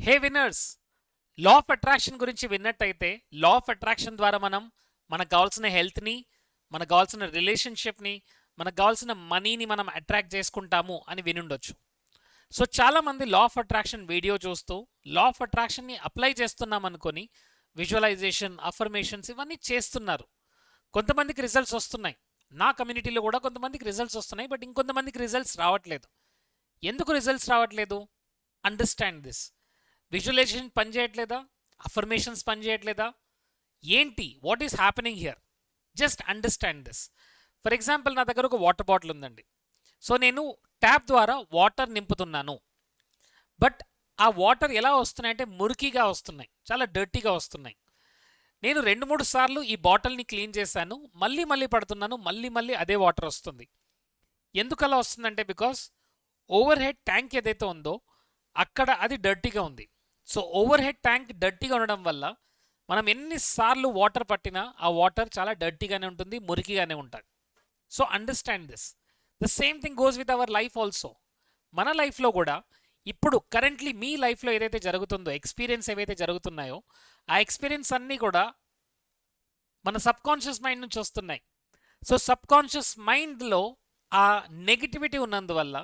Hey winners, law of attraction గురించి విన్నట్టయితే law of attraction ద్వారా మనం మనకు కావాల్సిన హెల్త్ని, మనకు కావాల్సిన రిలేషన్షిప్ని, మనకు కావాల్సిన మనీని మనం అట్రాక్ట్ చేసుకుంటాము అని వినుండొచ్చు. సో చాలామంది లా ఆఫ్ అట్రాక్షన్ వీడియో చూస్తూ లా ఆఫ్ అట్రాక్షన్ని అప్లై చేస్తున్నాం అనుకొని విజువలైజేషన్, అఫర్మేషన్స్ ఇవన్నీ చేస్తున్నారు. కొంతమందికి రిజల్ట్స్ వస్తున్నాయి. నా కమ్యూనిటీలో కూడా కొంతమందికి రిజల్ట్స్ వస్తున్నాయి, బట్ ఇంకొంతమందికి రిజల్ట్స్ రావట్లేదు. ఎందుకు రిజల్ట్స్ రావట్లేదు? Understand this. విజువలైజేషన్ పనిచేయట్లేదా? అఫర్మేషన్స్ పనిచేయట్లేదా? ఏంటి? What is happening here? Just understand this. For example, నా దగ్గర ఒక వాటర్ బాటిల్ ఉందండి. సో నేను ట్యాప్ ద్వారా వాటర్ నింపుతున్నాను. బట్ ఆ వాటర్ ఎలా వస్తున్నాయంటే మురికిగా వస్తున్నాయి, చాలా డర్టీగా వస్తున్నాయి. నేను 2-3 సార్లు ఈ బాటిల్ని క్లీన్ చేశాను, మళ్ళీ మళ్ళీ పడుతున్నాను, మళ్ళీ మళ్ళీ అదే వాటర్ వస్తుంది. ఎందుకు అలా వస్తుందంటే బికాస్ ఓవర్ హెడ్ ట్యాంక్ ఏదైతే ఉందో అక్కడ అది డర్టీగా ఉంది. సో ఓవర్ హెడ్ ట్యాంక్ డర్టీగా ఉండడం వల్ల మనం ఎన్నిసార్లు వాటర్ పట్టినా ఆ వాటర్ చాలా డర్టీగానే ఉంటుంది, మురికిగానే ఉంటుంది. So understand this. The same thing goes with our life also. మన లైఫ్లో కూడా ఇప్పుడు కరెంట్లీ మీ లైఫ్లో ఏదైతే జరుగుతుందో, ఎక్స్పీరియన్స్ ఏవైతే జరుగుతున్నాయో ఆ ఎక్స్పీరియన్స్ అన్నీ కూడా మన సబ్ కాన్షియస్ మైండ్ నుంచి వస్తున్నాయి. సో సబ్ కాన్షియస్ మైండ్లో ఆ నెగిటివిటీ ఉన్నందువల్ల,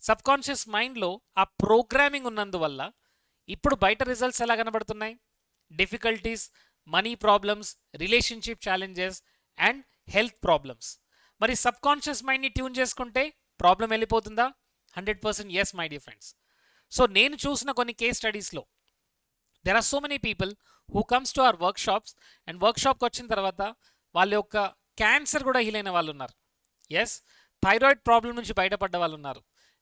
సబ్ కాన్షియస్ మైండ్లో ఆ ప్రోగ్రామింగ్ ఉన్నందువల్ల ఇప్పుడు బయట రిజల్ట్స్ ఎలా కనబడుతున్నాయి? Difficulties, money problems, relationship challenges and health problems. మరి సబ్ కాన్షియస్ మైండ్ని ట్యూన్ చేసుకుంటే ప్రాబ్లం వెళ్ళిపోతుందా? 100% yes my dear friends. So నేను చూసిన కొన్ని కేస్ స్టడీస్లో there are so many people who comes to our workshops and వర్క్షాప్కి వచ్చిన తర్వాత వాళ్ళ యొక్క క్యాన్సర్ కూడా హీల్ అయిన వాళ్ళు ఉన్నారు. ఎస్, థైరాయిడ్ ప్రాబ్లం నుంచి బయటపడ్డ వాళ్ళు ఉన్నారు,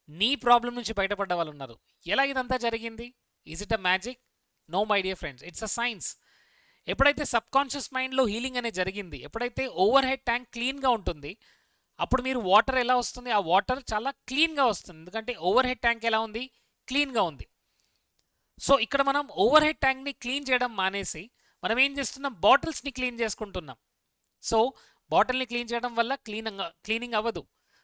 నీ ప్రాబ్లం నుంచి బయటపడ్డ వాళ్ళు ఉన్నారు. ఎలా ఇదంతా జరిగింది? Is it a magic? No my dear friends, it's a science. ఎప్పుడైతే సబ్ కాన్షియస్ మైండ్లో హీలింగ్ అనేది జరిగింది, ఎప్పుడైతే ఓవర్ హెడ్ ట్యాంక్ క్లీన్గా ఉంటుంది, అప్పుడు మీరు వాటర్ ఎలా వస్తుంది? ఆ వాటర్ చాలా క్లీన్గా వస్తుంది. ఎందుకంటే ఓవర్ హెడ్ ట్యాంక్ ఎలా ఉంది? క్లీన్గా ఉంది. సో ఇక్కడ మనం ఓవర్ హెడ్ ట్యాంక్ని క్లీన్ చేయడం మానేసి మనం ఏం చేస్తున్నాం? బాటిల్స్ని క్లీన్ చేసుకుంటున్నాం. సో బాటిల్ని క్లీన్ చేయడం వల్ల క్లీనింగ్ అవ్వదు.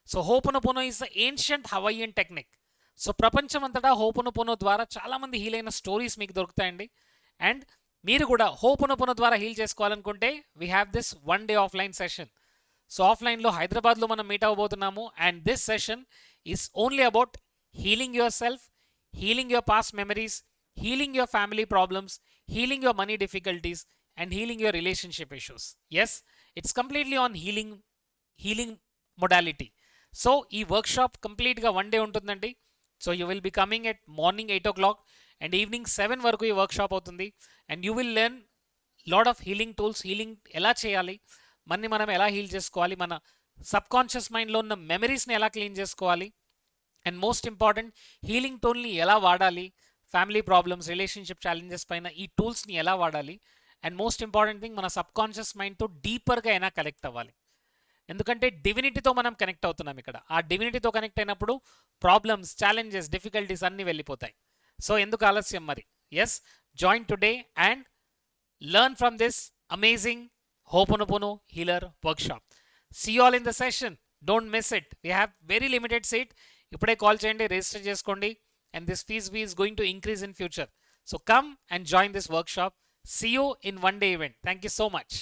So Ho'oponopono is the ancient Hawaiian technique. So ప్రపంచం అంతటా హోపనోపోనో ద్వారా చాలామంది హీల్ అయిన స్టోరీస్ మీకు దొరుకుతాయండి. అండ్ మీరు కూడా హోపనోపోనో ద్వారా హీల్ చేసుకోవాలనుకుంటే we have this 1 day offline session. So ఆఫ్లైన్లో హైదరాబాద్లో మనం మీట్ అవ్వబోతున్నాము. And this session is only about healing yourself, healing your past memories, healing your family problems, healing your money difficulties, and healing your relationship issues. Yes, it's completely on healing modality. So ee workshop complete ga 1 day untundandi. So you will be coming at morning 8 o'clock and evening 7 varaku ee workshop avutundi, and you will learn lot of healing tools. healing ela cheyali, manni manam ela heal chesukovali, mana subconscious mind lo unna memories ni ela clean chesukovali, and most important healing టూల్ని ఎలా వాడాలి, family problems, relationship challenges పైన ఈ టూల్స్ని ఎలా వాడాలి, and most important thing మన sub conscious మైండ్తో డీపర్గా అయినా కనెక్ట్ అవ్వాలి. ఎందుకంటే డివినిటీతో మనం కనెక్ట్ అవుతున్నాం ఇక్కడ. ఆ డివినిటీతో కనెక్ట్ అయినప్పుడు ప్రాబ్లమ్స్, ఛాలెంజెస్, డిఫికల్టీస్ అన్నీ వెళ్ళిపోతాయి. సో ఎందుకు ఆలస్యం మరి? Yes, join today and learn from this amazing Ho'oponopono healer workshop. See you all in the session. Don't miss it. We have very limited seat. ఇప్పుడే కాల్ చేయండి, register చేసుకోండి. And this fees is going to increase in future. So come and join this workshop. See you in 1 day event. Thank you so much.